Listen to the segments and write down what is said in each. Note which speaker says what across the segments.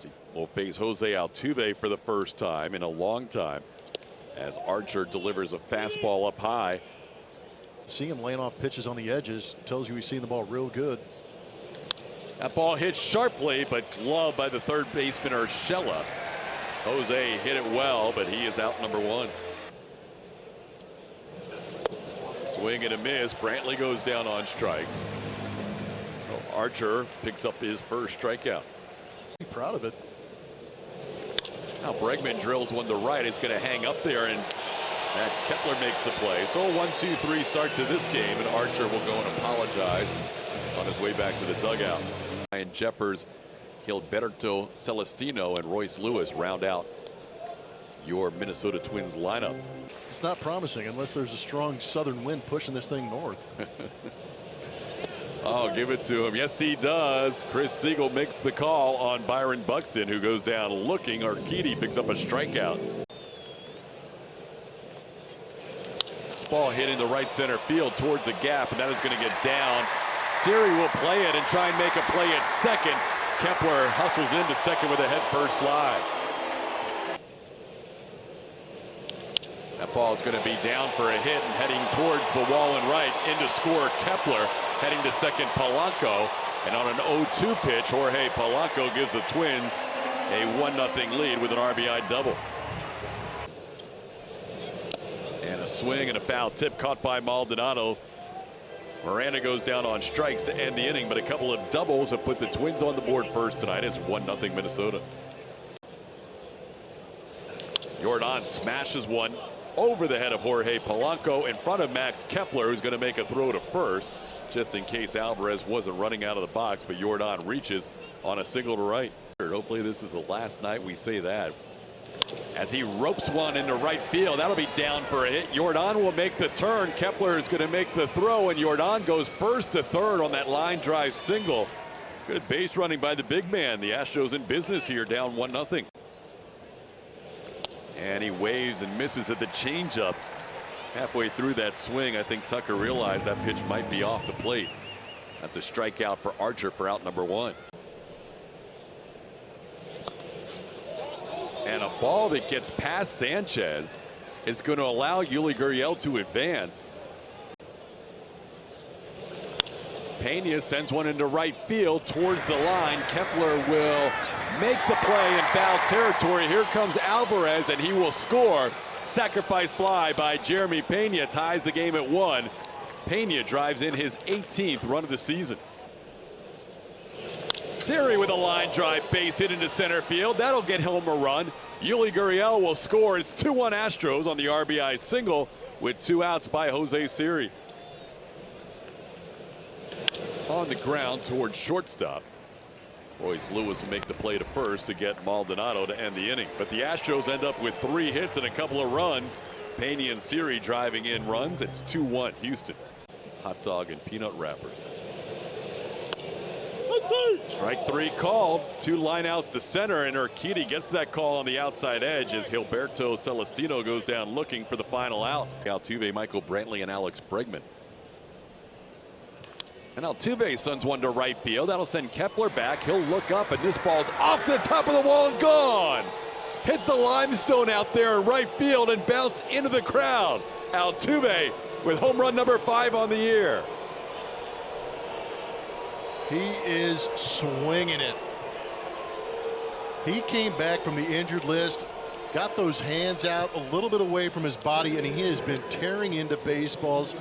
Speaker 1: He will face Jose Altuve for the first time in a long time as Archer delivers a fastball up high.
Speaker 2: Seeing him laying off pitches on the edges tells you he's seeing the ball real good.
Speaker 1: That ball hit sharply, but gloved by the third baseman Urshela. Jose hit it well, but he is out number one. Swing and a miss. Brantley goes down on strikes. So Archer picks up his first strikeout.
Speaker 2: Be proud of it.
Speaker 1: Now Bregman drills one to right. It's going to hang up there, and Max Kepler makes the play. So a 1-2-3 start to this game, and Archer will go and apologize on his way back to the dugout. And Jeffers, Gilberto Celestino, and Royce Lewis round out your Minnesota Twins lineup.
Speaker 2: It's not promising unless there's a strong southern wind pushing this thing north.
Speaker 1: Oh, give it to him. Yes, he does. Chris Siegel makes the call on Byron Buxton, who goes down looking. Urquidy picks up a strikeout. This ball hit into right center field towards the gap, and that is going to get down. Siri will play it and try and make a play at second. Kepler hustles into second with a head-first slide. That ball is going to be down for a hit and heading towards the wall and right. Into score Kepler, heading to second Polanco. And on an 0-2 pitch, Jorge Polanco gives the Twins a 1-0 lead with an RBI double. And a swing and a foul tip caught by Maldonado. Miranda goes down on strikes to end the inning, but a couple of doubles have put the Twins on the board first tonight. It's 1-0 Minnesota. Jordan smashes one over the head of Jorge Polanco in front of Max Kepler, who's going to make a throw to first, just in case Alvarez wasn't running out of the box, but Jordan reaches on a single to right. Hopefully this is the last night we say that. As he ropes one into right field, that'll be down for a hit. Jordan will make the turn. Kepler is going to make the throw, and Jordan goes first to third on that line drive single. Good base running by the big man. The Astros in business here, down 1-0. And he waves and misses at the changeup. Halfway through that swing, I think Tucker realized that pitch might be off the plate. That's a strikeout for Archer for out number one. And a ball that gets past Sanchez is going to allow Yuli Gurriel to advance. Pena sends one into right field towards the line. Kepler will make the play in foul territory. Here comes Alvarez, and he will score. Sacrifice fly by Jeremy Pena ties the game at 1. Pena drives in his 18th run of the season. Siri with a line drive base hit into center field. That'll get home a run. Yuli Gurriel will score. It's 2-1 Astros on the RBI single with 2 outs by Jose Siri. On the ground towards shortstop. Royce Lewis will make the play to first to get Maldonado to end the inning. But the Astros end up with 3 hits and a couple of runs. Pena and Siri driving in runs. It's 2-1 Houston. Hot dog and peanut wrapper. Strike 3 called. 2 lineouts to center, and Urquidy gets that call on the outside edge as Gilberto Celestino goes down looking for the final out. Altuve, Michael Brantley, and Alex Bregman. And Altuve sends one to right field. That'll send Kepler back. He'll look up, and this ball's off the top of the wall and gone. Hit the limestone out there in right field and bounced into the crowd. Altuve with home run number 5 on the year.
Speaker 2: He is swinging it. He came back from the injured list, got those hands out a little bit away from his body, and he has been tearing into baseballs.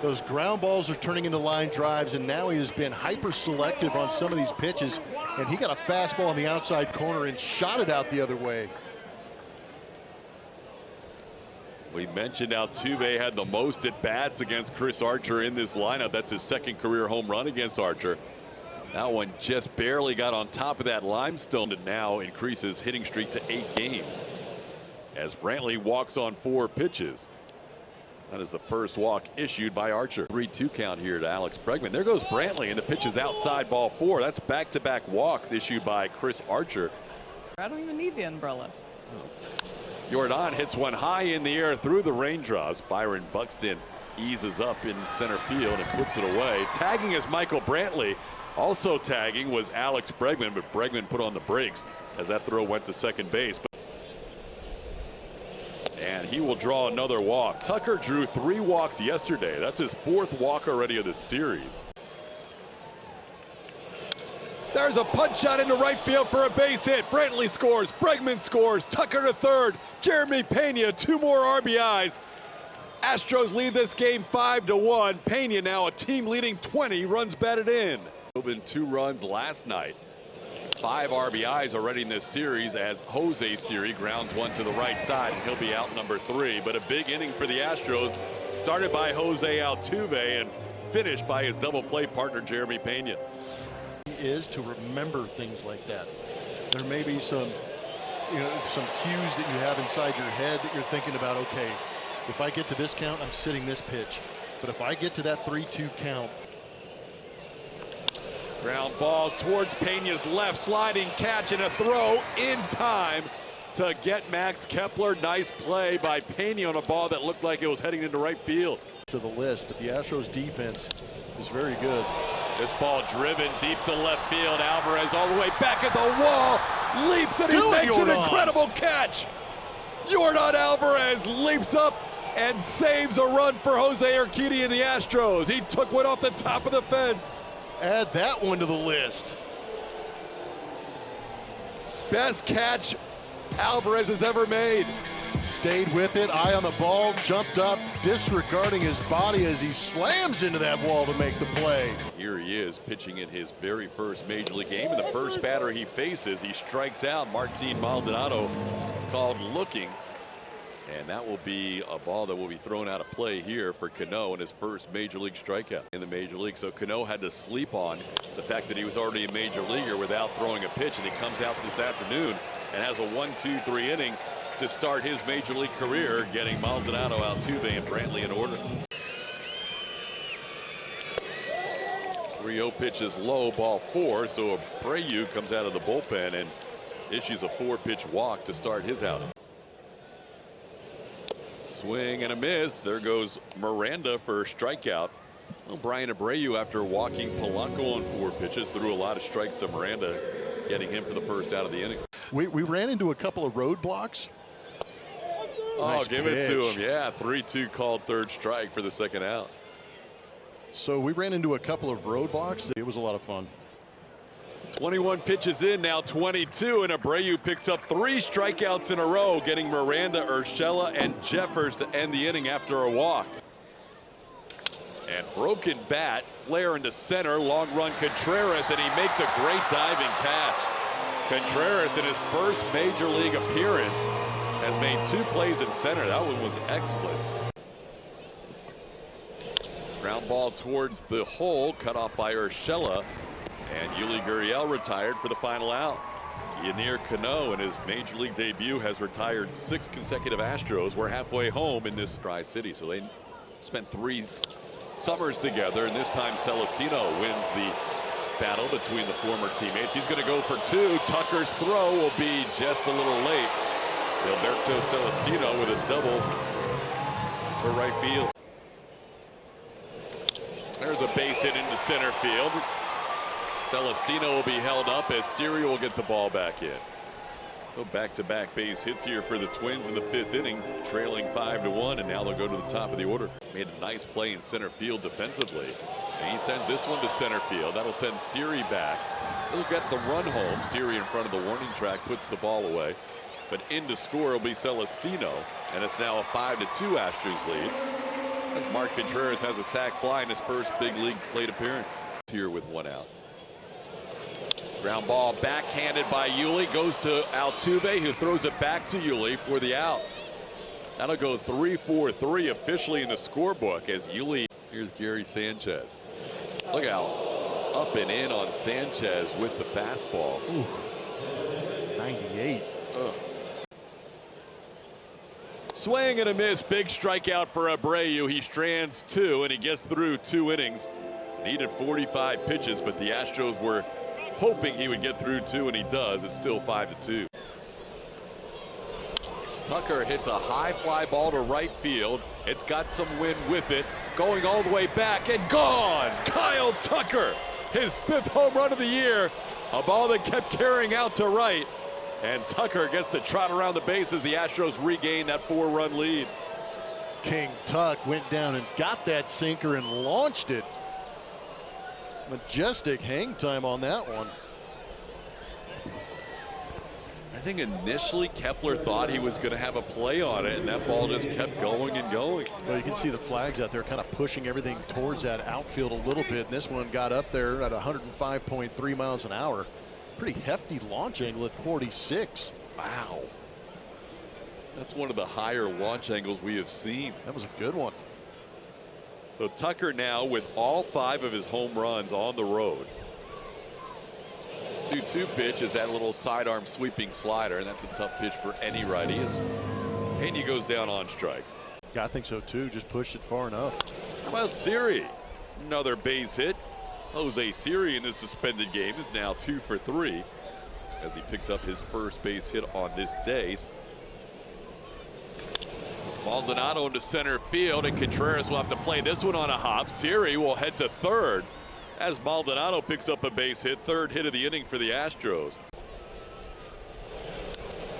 Speaker 2: Those ground balls are turning into line drives, and now he has been hyper selective on some of these pitches, and he got a fastball on the outside corner and shot it out the other way.
Speaker 1: We mentioned Altuve had the most at bats against Chris Archer in this lineup. That's his 2nd career home run against Archer. That one just barely got on top of that limestone, and now increases hitting streak to 8 games. As Brantley walks on 4 pitches. That is the first walk issued by Archer. 3-2 count here to Alex Bregman. There goes Brantley, and the pitch is outside, ball 4. That's back-to-back walks issued by Chris Archer.
Speaker 3: I don't even need the umbrella.
Speaker 1: Jordan hits one high in the air through the raindrops. Byron Buxton eases up in center field and puts it away. Tagging is Michael Brantley. Also tagging was Alex Bregman, but Bregman put on the brakes as that throw went to second base. And he will draw another walk. Tucker drew 3 walks yesterday. That's his 4th walk already of the series. There's a punch shot into right field for a base hit. Brantley scores. Bregman scores. Tucker to third. Jeremy Pena, 2 more RBIs. Astros lead this game 5-1. Pena now a team leading 20 runs batted in. Opened 2 runs last night. 5 RBIs already in this series as Jose Siri grounds one to the right side, and he'll be out number 3. But a big inning for the Astros, started by Jose Altuve and finished by his double play partner Jeremy Pena.
Speaker 2: Is to remember things like that. There may be some cues that you have inside your head that you're thinking about. Okay, if I get to this count, I'm sitting this pitch. But if I get to that 3-2 count.
Speaker 1: Ground ball towards Pena's left, sliding catch and a throw in time to get Max Kepler. Nice play by Pena on a ball that looked like it was heading into right field.
Speaker 2: To the list, but the Astros defense is very good.
Speaker 1: This ball driven deep to left field. Alvarez all the way back at the wall, leaps and he makes an incredible catch. Yordan Alvarez leaps up and saves a run for Jose Urquidy and the Astros. He took one off the top of the fence.
Speaker 2: Add that one to the list.
Speaker 1: Best catch Alvarez has ever made.
Speaker 2: Stayed with it, eye on the ball, jumped up, disregarding his body as he slams into that wall to make the play.
Speaker 1: Here he is pitching in his very first major league game, and the first batter he faces, he strikes out. Martin Maldonado called looking, and that will be a ball that will be thrown out of play here for Cano in his first major league strikeout in the major league. So Cano had to sleep on the fact that he was already a major leaguer without throwing a pitch, and he comes out this afternoon and has a 1-2-3 inning to start his major league career, getting Maldonado, Altuve, and Brantley in order. 3-0 pitch is low, ball 4, so Abreu comes out of the bullpen and issues a 4-pitch walk to start his outing. Swing and a miss. There goes Miranda for a strikeout. Well, Brian Abreu, after walking Polanco on 4 pitches, threw a lot of strikes to Miranda, getting him for the first out of the inning.
Speaker 2: We ran into a couple of roadblocks.
Speaker 1: Oh,
Speaker 2: nice
Speaker 1: give
Speaker 2: pitch.
Speaker 1: it to him. Yeah, 3-2 called third strike for the second out.
Speaker 2: So we ran into a couple of roadblocks. It was a lot of fun.
Speaker 1: 21 pitches in, now 22, and Abreu picks up 3 strikeouts in a row, getting Miranda, Urshela, and Jeffers to end the inning after a walk. And broken bat, flare into center, long run Contreras, and he makes a great diving catch. Contreras, in his first major league appearance, has made 2 plays in center. That one was excellent. Ground ball towards the hole, cut off by Urshela, and Yuli Gurriel retired for the final out. Yennier Cano, in his major league debut, has retired 6 consecutive Astros. We're halfway home in this Tri-City, so they spent 3 summers together, and this time Celestino wins the battle between the former teammates. He's going to go for 2. Tucker's throw will be just a little late. Alberto Celestino with a double for right field. There's a base hit into center field. Celestino will be held up as Siri will get the ball back in. So back-to-back base hits here for the Twins in the 5th inning, trailing 5-1, and now they'll go to the top of the order. Made a nice play in center field defensively, and he sends this one to center field. That'll send Siri back. He'll get the run home. Siri in front of the warning track puts the ball away, but in to score will be Celestino, and it's now a 5-2 Astros lead, as Mark Contreras has a sac fly in his first big league plate appearance. Here with 1 out. Ground ball backhanded by Yuli, goes to Altuve, who throws it back to Yuli for the out. That'll go 3-4-3 officially in the scorebook as Yuli. Here's Gary Sanchez. Look out, up and in on Sanchez with the fastball.
Speaker 2: Ooh, 98.
Speaker 1: Ugh. Swing and a miss, big strikeout for Abreu. He strands 2 and he gets through 2 innings. Needed 45 pitches, but the Astros were hoping he would get through 2, and he does. It's still 5-2. Tucker hits a high fly ball to right field. It's got some wind with it, going all the way back and gone. Kyle Tucker, his 5th home run of the year. A ball that kept carrying out to right. And Tucker gets to trot around the bases. The Astros regain that 4-run lead.
Speaker 2: King Tuck went down and got that sinker and launched it. Majestic hang time on that one.
Speaker 1: I think initially Kepler thought he was going to have a play on it, and that ball just kept going and going.
Speaker 2: Well, you can see the flags out there kind of pushing everything towards that outfield a little bit. And this one got up there at 105.3 miles an hour. Pretty hefty launch angle at 46.
Speaker 1: Wow. That's one of the higher launch angles we have seen.
Speaker 2: That was a good one.
Speaker 1: So Tucker now with all 5 of his home runs on the road. 2-2 pitch is that little sidearm sweeping slider, and that's a tough pitch for any righty. Pena goes down on strikes.
Speaker 2: Yeah, I think so too. Just pushed it far enough.
Speaker 1: How about Siri? Another base hit. Jose Siri in the suspended game is now 2 for 3 as he picks up his first base hit on this day. Maldonado into center field, and Contreras will have to play this one on a hop. Siri will head to third as Maldonado picks up a base hit. Third hit of the inning for the Astros.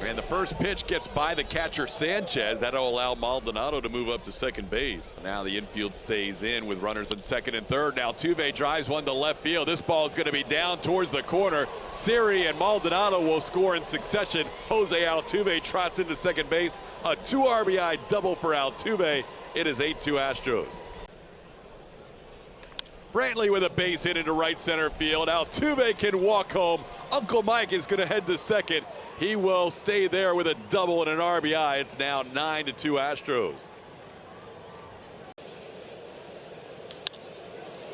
Speaker 1: And the first pitch gets by the catcher Sanchez. That'll allow Maldonado to move up to second base. Now the infield stays in with runners in second and third. Now Altuve drives one to left field. This ball is going to be down towards the corner. Siri and Maldonado will score in succession. Jose Altuve trots into second base. A 2 RBI double for Altuve. It is 8-2 Astros. Brantley with a base hit into right center field. Altuve can walk home. Uncle Mike is going to head to second. He will stay there with a double and an RBI. It's now 9-2 Astros.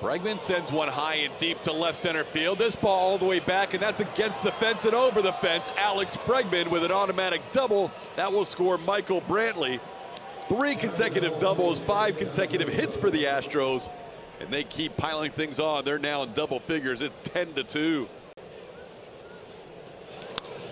Speaker 1: Bregman sends one high and deep to left center field. This ball all the way back, and that's against the fence and over the fence. Alex Bregman with an automatic double. That will score Michael Brantley. 3 consecutive doubles, 5 consecutive hits for the Astros. And they keep piling things on. They're now in double figures. It's 10-2.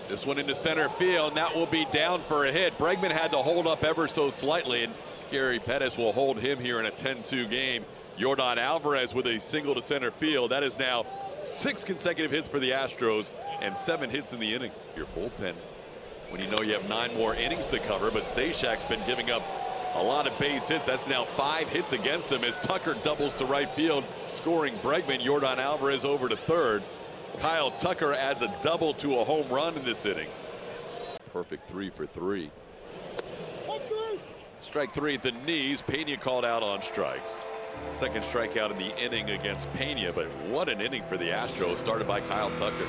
Speaker 1: This one into center field, and that will be down for a hit. Bregman had to hold up ever so slightly, and Gary Pettis will hold him here in a 10-2 game. Yordan Alvarez with a single to center field. That is now 6 consecutive hits for the Astros and 7 hits in the inning. Your bullpen, when you know you have 9 more innings to cover, but Stashak's been giving up a lot of base hits. That's now 5 hits against him as Tucker doubles to right field, scoring Bregman. Yordan Alvarez over to third. Kyle Tucker adds a double to a home run in this inning. Perfect 3 for 3. Strike 3 at the knees. Pena called out on strikes. Second strikeout in the inning against Pena, but what an inning for the Astros, started by Kyle Tucker.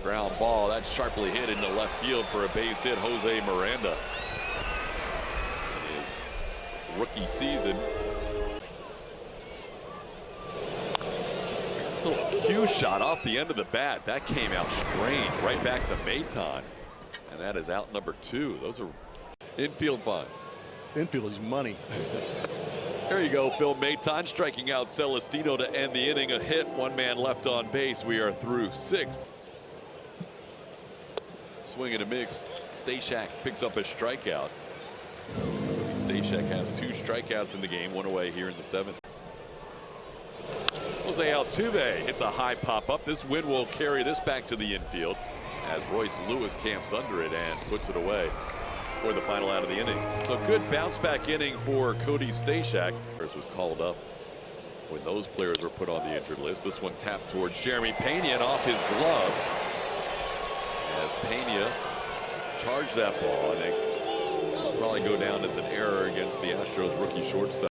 Speaker 1: Ground ball, that's sharply hit into left field for a base hit. Jose Miranda. His rookie season. Little cue shot off the end of the bat. That came out strange, right back to Maton. And that is out number 2. Those are infield fun.
Speaker 2: Infield is money.
Speaker 1: There you go, Phil Maton striking out Celestino to end the inning. A hit, 1 man left on base. We are through 6. Swing and a mix. Stashak picks up a strikeout. Stashak has 2 strikeouts in the game, 1 away here in the 7th. Jose Altuve hits a high pop up. This wind will carry this back to the infield as Royce Lewis camps under it and puts it away for the final out of the inning. So good bounce back inning for Cody Stashak. Was called up when those players were put on the injured list. This one tapped towards Jeremy Pena and off his glove as Pena charged that ball. I think it'll probably go down as an error against the Astros rookie shortstop.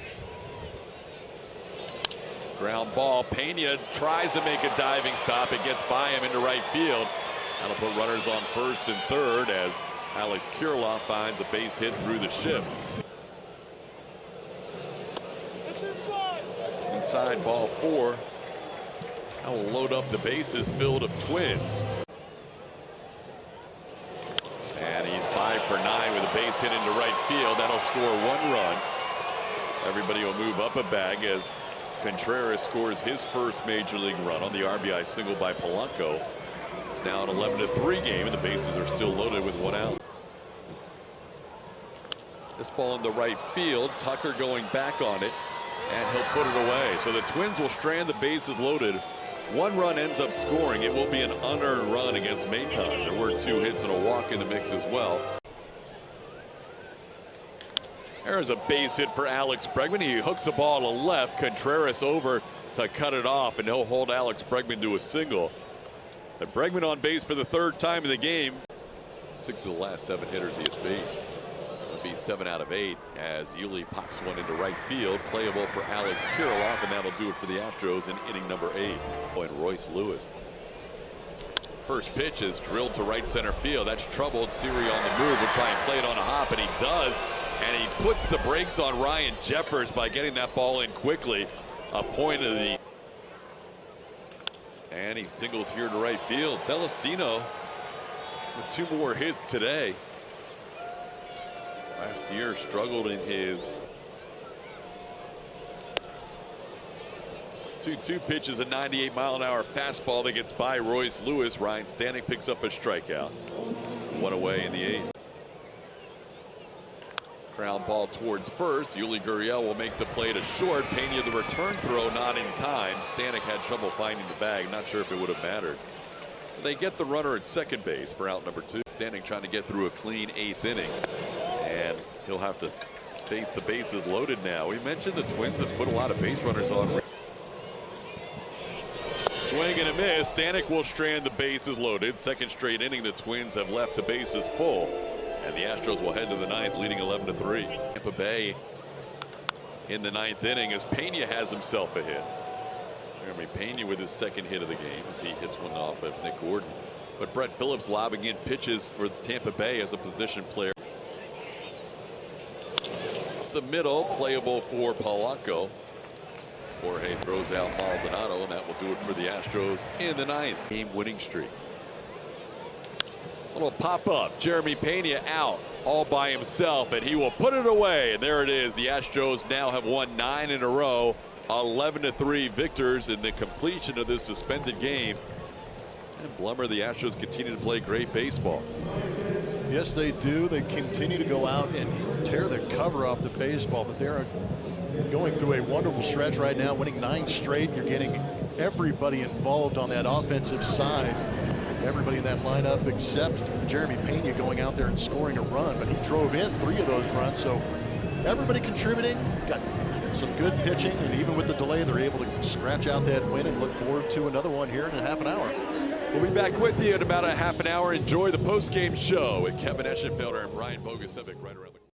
Speaker 1: Ground ball. Pena tries to make a diving stop. It gets by him into right field. That'll put runners on first and third as Alex Kirilloff finds a base hit through the shift. Inside ball 4. That will load up the bases filled of Twins. And he's 5 for 9 with a base hit into right field. That'll score 1 run. Everybody will move up a bag as Contreras scores his first major league run on the RBI single by Polanco. It's now an 11-3 game, and the bases are still loaded with 1 out. This ball in the right field. Tucker going back on it, and he'll put it away. So the Twins will strand the bases loaded One run ends up scoring. It will be an unearned run against Mayton. There were 2 hits and a walk in the mix as well. There's a base hit for Alex Bregman. He hooks the ball to left. Contreras over to cut it off, and he'll hold Alex Bregman to a single. And Bregman on base for the 3rd time in the game. 6 of the last 7 hitters he has faced. It'll be 7 out of 8 as Yuli pops one into right field. Playable for Alex Kirilloff, and that'll do it for the Astros in inning number 8. And Royce Lewis. First pitch is drilled to right center field. That's troubled. Siri on the move will try and play it on a hop, and he does. And he puts the brakes on Ryan Jeffers by getting that ball in quickly. A point of the. And he singles here to right field. Celestino with 2 more hits today. Last year struggled in his 2-2 pitches, a 98-mile-an-hour fastball that gets by Royce Lewis. Ryan Stanek picks up a strikeout. 1 away in the 8th. Ground ball towards first. Yuli Gurriel will make the play to short. Pena the return throw not in time. Stanek had trouble finding the bag. Not sure if it would have mattered. They get the runner at second base for out number 2. Stanek trying to get through a clean 8th inning. And he'll have to face the bases loaded now. We mentioned the Twins have put a lot of base runners on. Swing and a miss. Stanek will strand the bases loaded. Second straight inning the Twins have left the bases full. And the Astros will head to the 9th, leading 11-3. Tampa Bay in the 9th inning as Pena has himself a hit. Jeremy Pena with his 2nd hit of the game as he hits one off of Nick Gordon. But Brett Phillips lobbing in pitches for Tampa Bay as a position player. Up the middle, playable for Polanco. Jorge throws out Maldonado, and that will do it for the Astros in the 9th. Game winning streak. Little pop-up. Jeremy Pena out all by himself, and he will put it away. And there it is. The Astros now have won 9 in a row. 11-3 victors in the completion of this suspended game. And Blummer, the Astros continue to play great baseball.
Speaker 2: Yes, they do. They continue to go out and tear the cover off the baseball, but they're going through a wonderful stretch right now, winning 9 straight. You're getting everybody involved on that offensive side. Everybody in that lineup except Jeremy Pena going out there and scoring a run, but he drove in 3 of those runs. So everybody contributing, got some good pitching, and even with the delay, they're able to scratch out that win and look forward to another one here in a half an hour.
Speaker 1: We'll be back with you in about a half an hour. Enjoy the post-game show with Kevin Eschenfelder and Brian Bogusevic right around the corner.